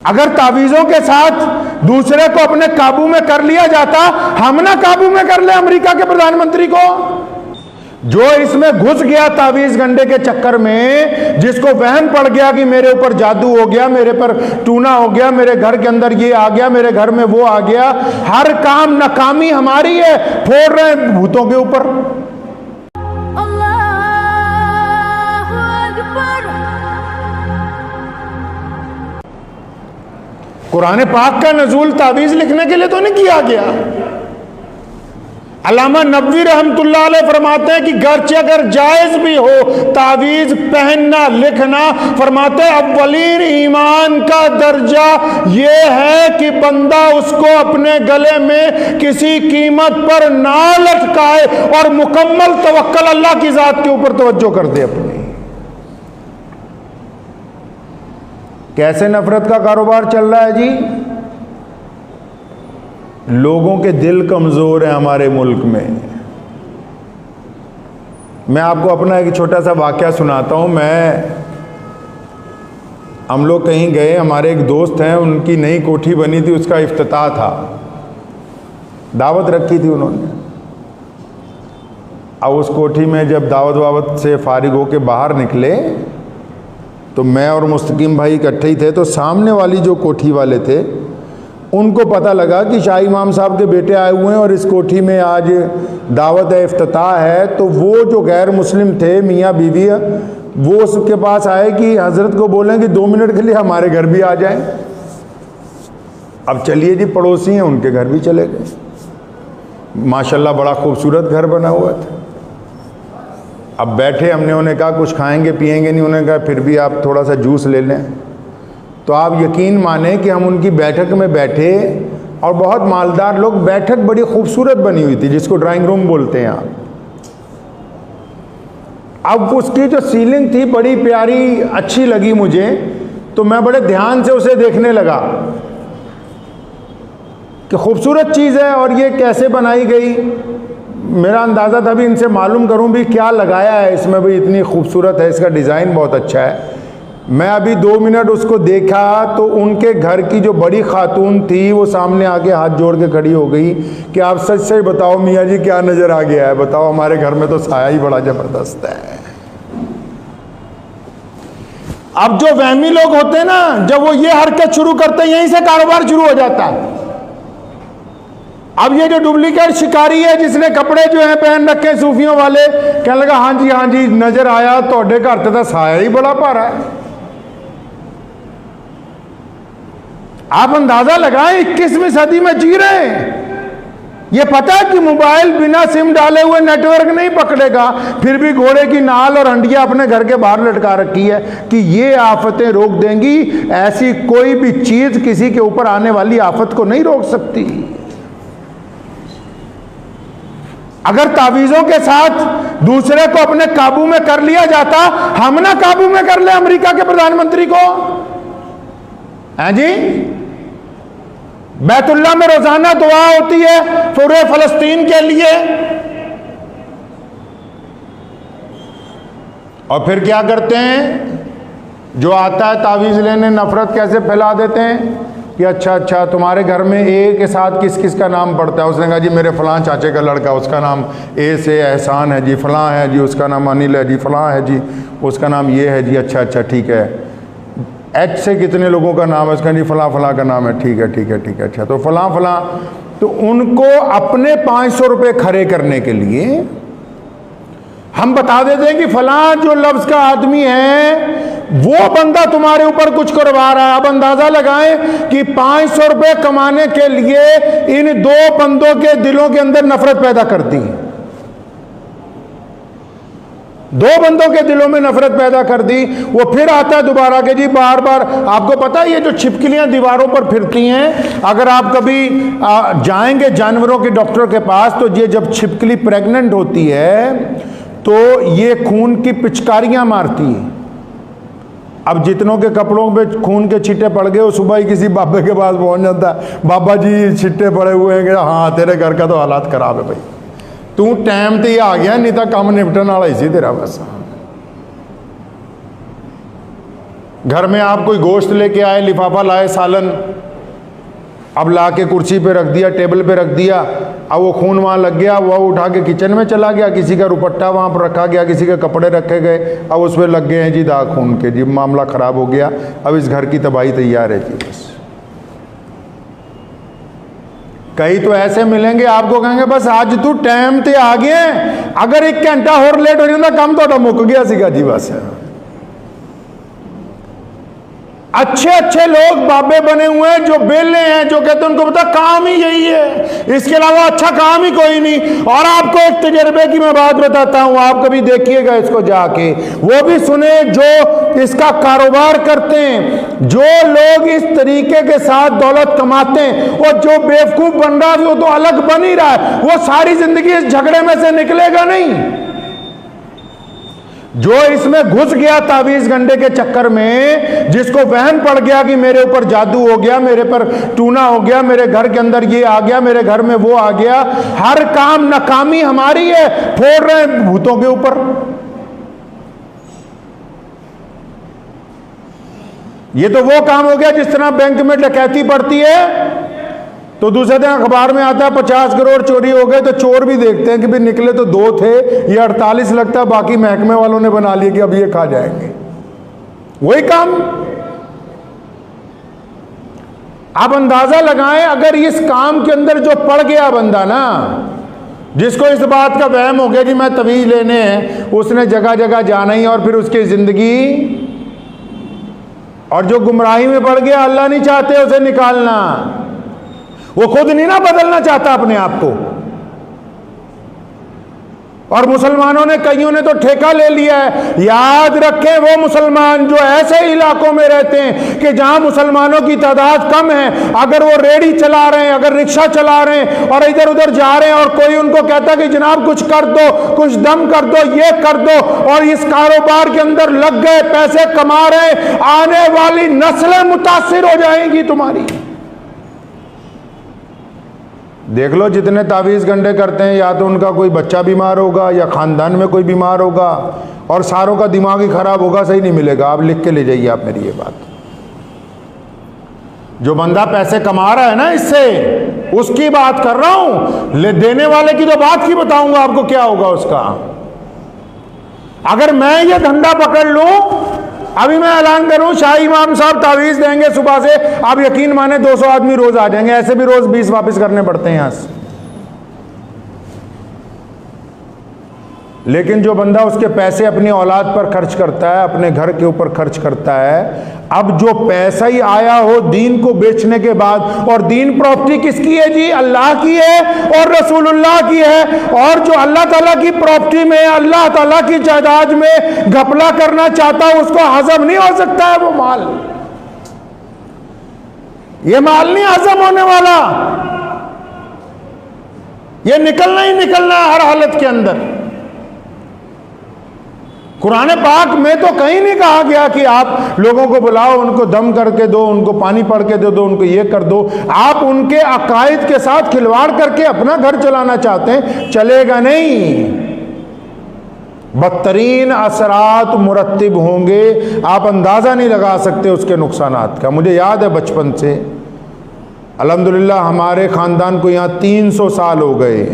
अगर तावीज़ों के साथ दूसरे को अपने काबू में कर लिया जाता, हम ना काबू में कर ले अमेरिका के प्रधानमंत्री को। जो इसमें घुस गया तावीज गंडे के चक्कर में, जिसको वहम पड़ गया कि मेरे ऊपर जादू हो गया, मेरे पर टूना हो गया, मेरे घर के अंदर ये आ गया, मेरे घर में वो आ गया, हर काम नाकामी हमारी है, फोड़ रहे हैं भूतों के ऊपर। कुरान पाक का नजूल तावीज लिखने के लिए तो नहीं किया गया। अल्लामा नबवी रहमतुल्लाह अलैह फरमाते हैं कि गर्चे अगर जायज भी हो तावीज पहनना लिखना, फरमाते हैं अव्वलीन ईमान का दर्जा ये है कि बंदा उसको अपने गले में किसी कीमत पर ना लटकाए और मुकम्मल तवक्कल अल्लाह की जात के ऊपर तवज्जो कर दे अपनी। कैसे नफरत का कारोबार चल रहा है जी? लोगों के दिल कमज़ोर हैं हमारे मुल्क में। मैं आपको अपना एक छोटा सा वाक़या सुनाता हूँ। हम लोग कहीं गए, हमारे एक दोस्त हैं, उनकी नई कोठी बनी थी, उसका इफ्तिताह था, दावत रखी थी उन्होंने। अब उस कोठी में जब दावत वावत से फारिग होके बाहर निकले तो मैं और मुस्तकीम भाई इकट्ठे ही थे। तो सामने वाली जो कोठी वाले थे उनको पता लगा कि शाह इमाम साहब के बेटे आए हुए हैं और इस कोठी में आज दावत इफ्तिताह है। तो वो जो गैर मुस्लिम थे, मियाँ बीवी, वो उसके पास आए कि हज़रत को बोलें कि 2 मिनट के लिए हमारे घर भी आ जाएं। अब चलिए जी, पड़ोसी हैं, उनके घर भी चले गए। माशाल्लाह बड़ा खूबसूरत घर बना हुआ था। अब बैठे, हमने उन्हें कहा कुछ खाएंगे पिएंगे नहीं, उन्होंने कहा फिर भी आप थोड़ा सा जूस ले लें। तो आप यकीन माने कि हम उनकी बैठक में बैठे और बहुत मालदार लोग, बैठक बड़ी खूबसूरत बनी हुई थी जिसको ड्राइंग रूम बोलते हैं आप। अब उसकी जो सीलिंग थी बड़ी प्यारी अच्छी लगी मुझे, तो मैं बड़े ध्यान से उसे देखने लगा कि खूबसूरत चीज़ है और ये कैसे बनाई गई। मेरा अंदाज़ा था भी इनसे मालूम करूं भी क्या लगाया है इसमें, भी इतनी खूबसूरत है, इसका डिज़ाइन बहुत अच्छा है। मैं अभी 2 मिनट उसको देखा तो उनके घर की जो बड़ी खातून थी वो सामने आके हाथ जोड़ के खड़ी हो गई कि आप सच सच बताओ मियाँ जी क्या नज़र आ गया है, बताओ, हमारे घर में तो साया ही बड़ा ज़बरदस्त है। अब जो वहमी लोग होते हैं ना, जब वो ये हरकत शुरू करते हैं यहीं से कारोबार शुरू हो जाता है। अब ये जो डुप्लीकेट शिकारी है जिसने कपड़े जो है पहन रखे सूफियों वाले, कहने लगा हाँ जी नजर आया तोड़े घर तो साया ही बड़ा भारा है। आप अंदाजा लगाएं 21वीं सदी में जी रहे हैं। ये पता है कि मोबाइल बिना सिम डाले हुए नेटवर्क नहीं पकड़ेगा, फिर भी घोड़े की नाल और हंडिया अपने घर के बाहर लटका रखी है कि ये आफतें रोक देंगी। ऐसी कोई भी चीज किसी के ऊपर आने वाली आफत को नहीं रोक सकती। अगर तावीज़ों के साथ दूसरे को अपने काबू में कर लिया जाता, हम ना काबू में कर ले अमेरिका के प्रधानमंत्री को, हैं जी? बैतुल्लाह में रोजाना दुआ होती है पूरे फलस्तीन के लिए, और फिर क्या करते हैं? जो आता है तावीज़ लेने, नफरत कैसे फैला देते हैं कि अच्छा तुम्हारे घर में ए के साथ किस किस का नाम पड़ता है। उसने कहा जी मेरे फलां चाचे का लड़का, उसका नाम ए से एहसान है जी, फलां है जी, उसका नाम अनिल है जी, फलां है जी, उसका नाम ये है जी, अच्छा ठीक है। एच से कितने लोगों का नाम है? उसका जी फलां का नाम है, ठीक है, अच्छा तो फलां। तो उनको अपने 500 रुपये खरे करने के लिए हम बता देते हैं कि फलां जो लफ्ज़ का आदमी है वो बंदा तुम्हारे ऊपर कुछ करवा रहा है। अब अंदाजा लगाएं कि 500 रुपये कमाने के लिए इन 2 बंदों के दिलों के अंदर नफरत पैदा कर दी। 2 बंदों के दिलों में नफरत पैदा कर दी। वो फिर आता है दोबारा के जी बार बार। आपको पता है ये जो छिपकलियां दीवारों पर फिरती हैं, अगर आप कभी जाएंगे जानवरों के डॉक्टर के पास तो ये जब छिपकली प्रेग्नेंट होती है तो ये खून की पिचकारियां मारती है। अब जितनों के कपड़ों पे खून के छिट्टे पड़ गए, वो सुबह ही किसी बाबे के पास पहुंच जाता है, बाबा जी छिट्टे पड़े हुए हैं। हाँ तेरे घर का तो हालात खराब है भाई, तू टाइम ते ही आ गया, नहीं तो काम निपटन वाला ही सी तेरा। बस घर में आप कोई गोश्त लेके आए, लिफाफा लाए सालन, अब ला के कुर्सी पे रख दिया, टेबल पे रख दिया, अब वो खून वहाँ लग गया, वह उठा के किचन में चला गया, किसी का रुपट्टा वहाँ पर रखा गया, किसी के कपड़े रखे गए, अब उस पर लग गए हैं जी दाग खून के, जी मामला ख़राब हो गया, अब इस घर की तबाही तैयार है जी। बस कई तो ऐसे मिलेंगे आपको कहेंगे बस आज तू टाइम ते आ गया, अगर 1 घंटा और लेट हो जाता काम तो मुक गया सीगा जी। बस अच्छे अच्छे लोग बाबे बने हुए हैं जो बेले हैं, जो कहते हैं उनको पता काम ही यही है, इसके अलावा अच्छा काम ही कोई नहीं। और आपको एक तजर्बे की मैं बात बताता हूं, आप कभी देखिएगा इसको जाके, वो भी सुने जो इसका कारोबार करते हैं, जो लोग इस तरीके के साथ दौलत कमाते हैं, और जो बेवकूफ बन रहा है वो तो अलग बन ही रहा है, वो सारी जिंदगी इस झगड़े में से निकलेगा नहीं। जो इसमें घुस गया तावीज गंडे के चक्कर में, जिसको वहम पड़ गया कि मेरे ऊपर जादू हो गया, मेरे पर टूना हो गया, मेरे घर के अंदर ये आ गया, मेरे घर में वो आ गया, हर काम नाकामी हमारी है, फोड़ रहे हैं भूतों के ऊपर। ये तो वो काम हो गया जिस तरह बैंक में डकैती पड़ती है तो दूसरे दिन अखबार में आता है 50 करोड़ चोरी हो गए, तो चोर भी देखते हैं कि भी निकले तो 2 थे, ये 48 लगता है, बाकी महकमे वालों ने बना लिया कि अब ये खा जाएंगे। वही काम आप अंदाजा लगाएं, अगर इस काम के अंदर जो पड़ गया बंदा ना, जिसको इस बात का वहम हो गया कि मैं तवीज लेने हैं, उसने जगह जगह जाना ही, और फिर उसकी जिंदगी, और जो गुमराही में पड़ गया अल्लाह नहीं चाहते उसे निकालना, वो खुद नहीं ना बदलना चाहता अपने आप को। और मुसलमानों ने, कईयों ने तो ठेका ले लिया है। याद रखें वो मुसलमान जो ऐसे इलाकों में रहते हैं कि जहां मुसलमानों की तादाद कम है, अगर वो रेडी चला रहे हैं, अगर रिक्शा चला रहे हैं और इधर उधर जा रहे हैं, और कोई उनको कहता कि जनाब कुछ कर दो, कुछ दम कर दो, ये कर दो, और इस कारोबार के अंदर लग गए, पैसे कमा रहे, आने वाली नस्लें मुतासिर हो जाएंगी तुम्हारी। देख लो जितने तावीज़ गंडे करते हैं, या तो उनका कोई बच्चा बीमार होगा या ख़ानदान में कोई बीमार होगा, और सारों का दिमाग ही ख़राब होगा, सही नहीं मिलेगा। आप लिख के ले जाइए आप मेरी ये बात। जो बंदा पैसे कमा रहा है ना इससे, उसकी बात कर रहा हूं, ले देने वाले की तो बात ही बताऊंगा आपको क्या होगा उसका। अगर मैं ये धंधा पकड़ लूं, अभी मैं ऐलान करूं शाही इमाम साहब तावीज़ देंगे सुबह से, आप यकीन माने 200 आदमी रोज आ जाएंगे, ऐसे भी रोज 20 वापस करने पड़ते हैं यहां से। लेकिन जो बंदा उसके पैसे अपनी औलाद पर खर्च करता है, अपने घर के ऊपर खर्च करता है, अब जो पैसा ही आया हो दीन को बेचने के बाद, और दीन प्रॉपर्टी किसकी है जी? अल्लाह की है और रसूलुल्लाह की है। और जो अल्लाह ताला की प्रॉपर्टी में, अल्लाह ताला की जायदाद में घपला करना चाहता है, उसको हजम नहीं हो सकता है वो माल। ये माल नहीं हजम होने वाला, ये निकलना ही निकलना है हर हालत के अंदर। कुरान पाक में तो कहीं नहीं कहा गया कि आप लोगों को बुलाओ, उनको दम करके दो, उनको पानी पड़ के दो, उनको ये कर दो। आप उनके अकायद के साथ खिलवाड़ करके अपना घर चलाना चाहते हैं, चलेगा नहीं। बदतरीन असरात मुरत्तिब होंगे, आप अंदाज़ा नहीं लगा सकते उसके नुकसानात का। मुझे याद है बचपन से, अल्हम्दुलिल्लाह हमारे ख़ानदान को यहाँ 300 साल हो गए।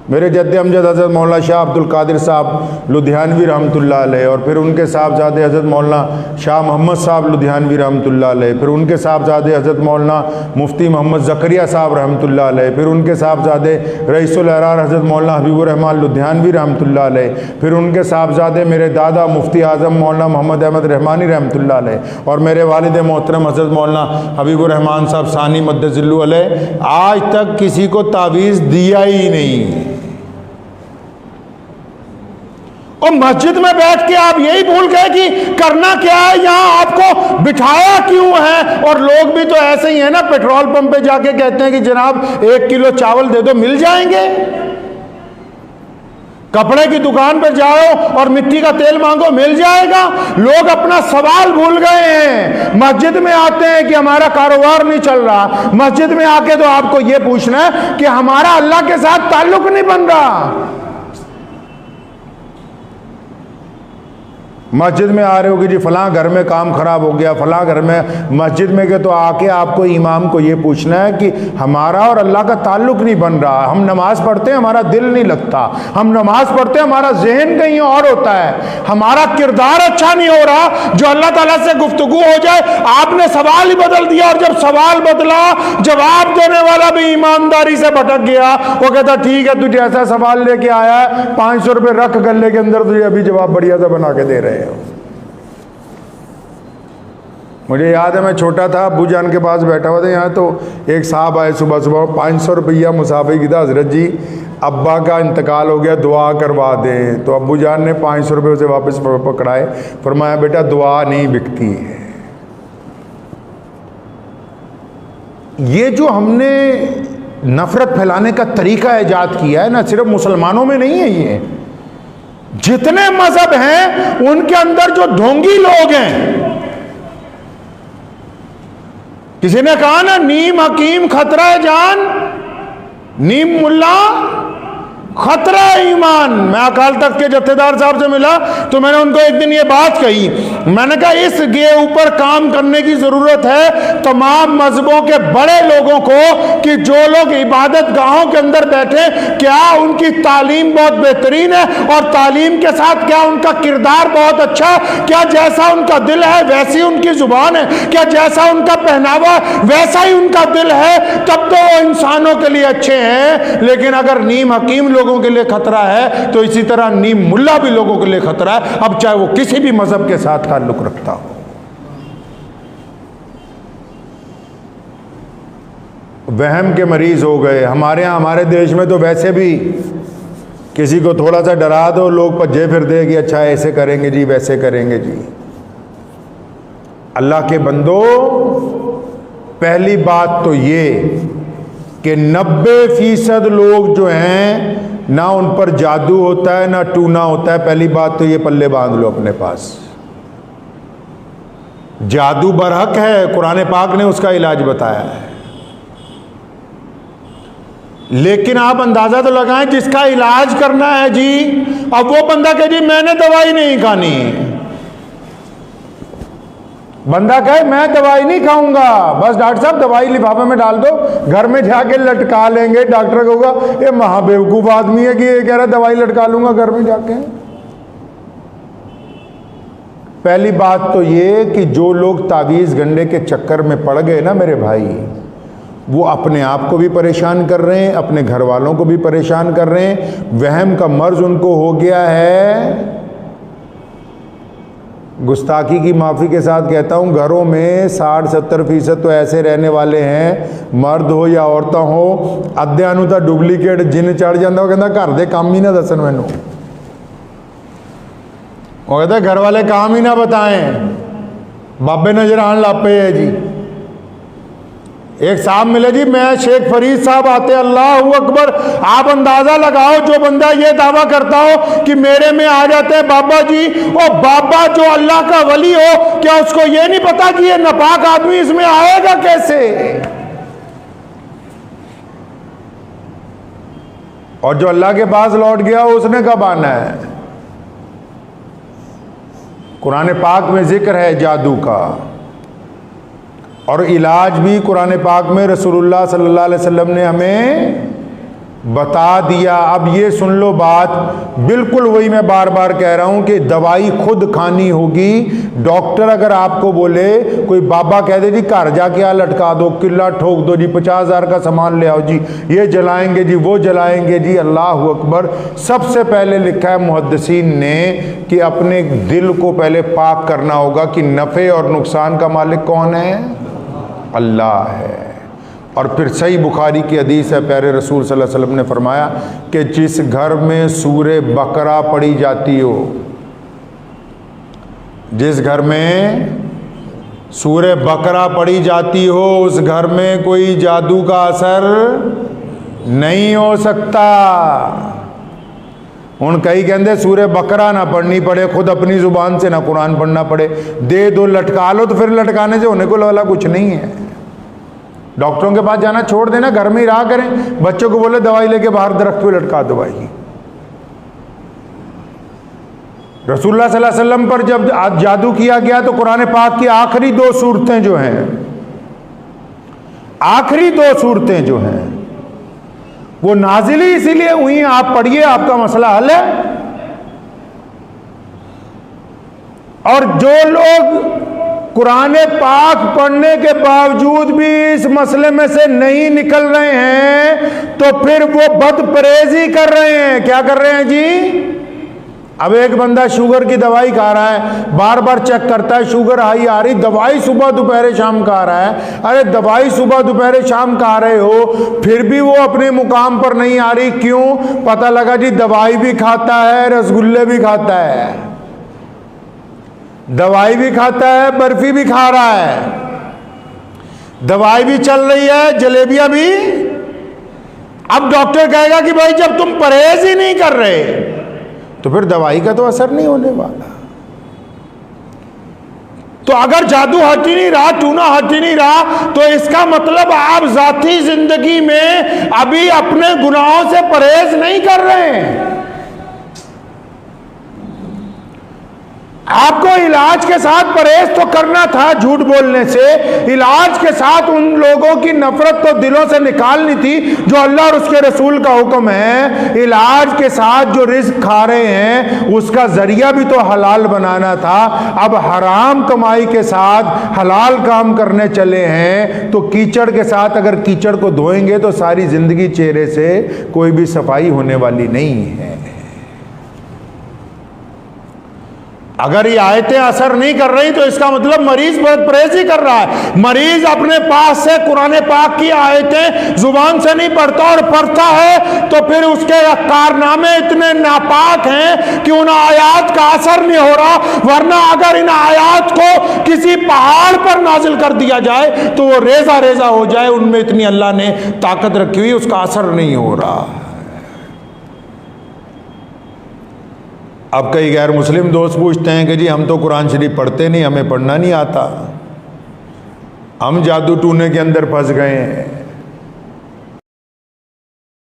मेरे जद्दे अमजद हज़रत मौलाना शाह अब्दुल कादिर साहब लुधियानवी रहमतुल्लाह अलैह, और फिर उनके साहबजादे हज़रत मौलाना शाह मोहम्मद साहब लुधियानवी रहमतुल्लाह अलैह, फिर उनके साहबजादे हज़रत मौलाना मुफ्ती मोहम्मद ज़करिया साहब रहमतुल्लाह अलैह, फिर उनके साहबजादे रईसुल अहरार हज़रत मौलाना हबीबुर रहमान लुधियानवी रहमतुल्लाह अलैह, फिर उनके साहबजादे मेरे दादा मुफ्ती आज़म मौलाना मोहम्मद अहमद रहमानी रहमतुल्लाह अलैह, और मेरे वालिद मोहतरम हज़रत मौलाना हबीबुर रहमान साहब सानी मद्दज़िल्लु अलैह। आज तक किसी को तावीज़ दिया ही नहीं। और मस्जिद में बैठ के आप यही भूल गए कि करना क्या है, यहां आपको बिठाया क्यों है। और लोग भी तो ऐसे ही है ना, पेट्रोल पंप पे जाके कहते हैं कि जनाब 1 किलो चावल दे दो, मिल जाएंगे। कपड़े की दुकान पर जाओ और मिट्टी का तेल मांगो, मिल जाएगा। लोग अपना सवाल भूल गए हैं। मस्जिद में आते हैं कि हमारा कारोबार नहीं चल रहा, मस्जिद में आके तो आपको यह पूछना है कि हमारा अल्लाह के साथ ताल्लुक नहीं बन रहा। मस्जिद में आ रहे हो कि जी फलां घर में काम खराब हो गया, फलां घर में, मस्जिद में गए तो आके आपको इमाम को ये पूछना है कि हमारा और अल्लाह का ताल्लुक नहीं बन रहा। हम नमाज पढ़ते हैं, हमारा दिल नहीं लगता, हम नमाज पढ़ते हैं, हमारा जहन कहीं और होता है, हमारा किरदार अच्छा नहीं हो रहा, जो अल्लाह ताला से गुफ्तगू हो जाए। आपने सवाल ही बदल दिया, और जब सवाल बदला जवाब देने वाला भी ईमानदारी से भटक गया। वो कहता ठीक है, तुझे ऐसा सवाल लेके आया है, 500 रुपये रख गले के अंदर, तुझे अभी जवाब बढ़िया सा बना के दे रहे हैं। मुझे याद है मैं छोटा था, अब्बू जान के पास बैठा हुआ था, यहाँ तो एक साहब आए सुबह सुबह, 500 रुपया मुसाफे की था, हजरत जी अब्बा का इंतकाल हो गया, दुआ करवा दें। तो अब्बू जान ने 500 रुपये उसे वापस पकड़ाए, फरमाया बेटा दुआ नहीं बिकती है। ये जो हमने नफरत फैलाने का तरीका ईजाद किया है ना, सिर्फ मुसलमानों में नहीं है, ये जितने मजहब हैं उनके अंदर जो ढोंगी लोग हैं। किसी ने कहा ना, नीम हकीम खतरा है जान, नीम मुल्ला खतरा है ईमान। मैं अकाल तख्त के जत्थेदार साहब से मिला तो मैंने उनको एक दिन ये बात कही, मैंने कहा इसके ऊपर काम करने की जरूरत है तमाम मजहबों के बड़े लोगों को, कि जो लोग इबादत गाहों के अंदर बैठे, क्या उनकी तालीम बहुत बेहतरीन है, और तालीम के साथ क्या उनका किरदार बहुत अच्छा है, क्या जैसा उनका दिल है वैसी उनकी जुबान है, क्या जैसा उनका पहनावा वैसा ही उनका दिल है, तब तो वो इंसानों के लिए अच्छे हैं। लेकिन अगर नीम हकीम लोगों के लिए खतरा है तो इसी तरह नीम मुल्ला भी लोगों के लिए खतरा है, अब चाहे वो किसी भी मजहब के साथ ताल्लुक रखता हो। वहम के मरीज हो गए हमारे यहाँ, हमारे देश में तो वैसे भी किसी को थोड़ा सा डरा दो लोग भज्जे फिरते कि अच्छा ऐसे करेंगे जी, वैसे करेंगे जी। अल्लाह के बंदो, पहली बात तो ये कि 90% लोग जो हैं ना उन पर जादू होता है ना टूना होता है। पहली बात तो ये पल्ले बांध लो अपने पास। जादू बरहक है, कुरान पाक ने उसका इलाज बताया है, लेकिन आप अंदाजा तो लगाएं जिसका इलाज करना है जी, अब वो बंदा कहे जी मैंने दवाई नहीं खानी, बंदा कहे मैं दवाई नहीं खाऊंगा, बस डॉक्टर साहब दवाई लिफाफे में डाल दो, घर में जाके लटका लेंगे। डॉक्टर कहूँगा ये महाबेवकूफ आदमी है कि ये कह रहा है दवाई लटका लूंगा घर में जाके। पहली बात तो ये कि जो लोग तावीज़ गंडे के चक्कर में पड़ गए ना मेरे भाई, वो अपने आप को भी परेशान कर रहे हैं, अपने घर वालों को भी परेशान कर रहे हैं। वहम का मर्ज उनको हो गया है। गुस्ताखी की माफ़ी के साथ कहता हूँ, घरों में 60-70% तो ऐसे रहने वाले हैं, मर्द हो या औरतां हो, अद्धियां नूं तां डुप्लीकेट जिन चढ़ जाता, वो कहता घर दे काम ही ना दसन मैनू, वो कहता घर वाले काम ही ना बताएं, बाबे नजर आने लग पे है जी। एक साहब मिले जी, मैं शेख फरीद साहब आते, अल्लाह अकबर। आप अंदाजा लगाओ जो बंदा ये दावा करता हो कि मेरे में आ जाते हैं बाबा जी, और बाबा जो अल्लाह का वली हो, क्या उसको ये नहीं पता कि ये नापाक आदमी इसमें आएगा कैसे? और जो अल्लाह के पास लौट गया उसने कब आना है? कुरान पाक में जिक्र है जादू का, और इलाज भी कुरान पाक में रसूलुल्लाह सल्लल्लाहु अलैहि वसल्लम ने हमें बता दिया। अब ये सुन लो बात, बिल्कुल वही मैं बार बार कह रहा हूँ कि दवाई खुद खानी होगी। डॉक्टर अगर आपको बोले, कोई बाबा कह दे जी घर जाके आ लटका दो, किला ठोक दो जी, 50,000 का सामान ले आओ जी, ये जलाएंगे जी, वो जलाएंगे जी, अल्लाह अकबर। सबसे पहले लिखा है मुहद्दिसीन ने कि अपने दिल को पहले पाक करना होगा कि नफ़े और नुकसान का मालिक कौन है? अल्लाह है। और फिर सही बुखारी की हदीस है, प्यारे रसूल सल्लल्लाहु अलैहि वसल्लम ने फरमाया कि जिस घर में सूरे बकरा पढ़ी जाती हो, जिस घर में सूरे बकरा पढ़ी जाती हो, उस घर में कोई जादू का असर नहीं हो सकता। हुण कई कहते सूरे बकरा ना पढ़नी पड़े, खुद अपनी जुबान से ना कुरान पढ़ना पड़े, दे दो लटका लो, तो फिर लटकाने से होने को वाला कुछ नहीं है। डॉक्टरों के पास जाना छोड़ देना, घर में ही रहा करें। बच्चों को बोले दवाई लेके बाहर दरख्त पे लटका दो भाई। रसूलुल्लाह सल्लल्लाहु अलैहि वसल्लम पर जब जादू किया गया तो कुरान पाक की आखिरी 2 सूरतें जो हैं, आखिरी 2 सूरतें जो हैं वो नाजिल ही इसीलिए हुई, आप पढ़िए, आपका मसला हल है। और जो लोग कुरान पाक पढ़ने के बावजूद भी इस मसले में से नहीं निकल रहे हैं तो फिर वो बदपरहेजी कर रहे हैं। क्या कर रहे हैं जी? अब एक बंदा शुगर की दवाई खा रहा है, बार बार चेक करता है शुगर हाई आ रही, दवाई सुबह दोपहर शाम खा रहा है। अरे दवाई सुबह दोपहर शाम खा रहे हो फिर भी वो अपने मुकाम पर नहीं आ रही, क्यों? पता लगा जी दवाई भी खाता है, रसगुल्ले भी खाता है, दवाई भी खाता है, बर्फी भी खा रहा है, दवाई भी चल रही है, जलेबियां भी। अब डॉक्टर कहेगा कि भाई जब तुम परहेज ही नहीं कर रहे तो फिर दवाई का तो असर नहीं होने वाला। तो अगर जादू हट ही नहीं रहा, टूना हट ही नहीं रहा, तो इसका मतलब आप जाती जिंदगी में अभी अपने गुनाहों से परहेज नहीं कर रहे हैं। आपको इलाज के साथ परहेज तो करना था, झूठ बोलने से। इलाज के साथ उन लोगों की नफरत तो दिलों से निकालनी थी जो अल्लाह और उसके रसूल का हुक्म है। इलाज के साथ जो रिस्क खा रहे हैं उसका जरिया भी तो हलाल बनाना था। अब हराम कमाई के साथ हलाल काम करने चले हैं तो कीचड़ के साथ अगर कीचड़ को धोएंगे तो सारी जिंदगी चेहरे से कोई भी सफाई होने वाली नहीं है। अगर ये आयतें असर नहीं कर रही तो इसका मतलब मरीज बदपरहेजी कर रहा है। मरीज अपने पास से कुरान पाक की आयतें जुबान से नहीं पढ़ता और पढ़ता है तो फिर उसके कारनामे इतने नापाक हैं कि उन आयात का असर नहीं हो रहा। वरना अगर इन आयात को किसी पहाड़ पर नाजिल कर दिया जाए तो वो रेजा रेजा हो जाए, उनमें इतनी अल्लाह ने ताकत रखी हुई, उसका असर नहीं हो रहा। अब कई गैर मुस्लिम दोस्त पूछते हैं कि जी हम तो कुरान शरीफ पढ़ते नहीं, हमें पढ़ना नहीं आता, हम जादू टूने के अंदर फंस गए हैं।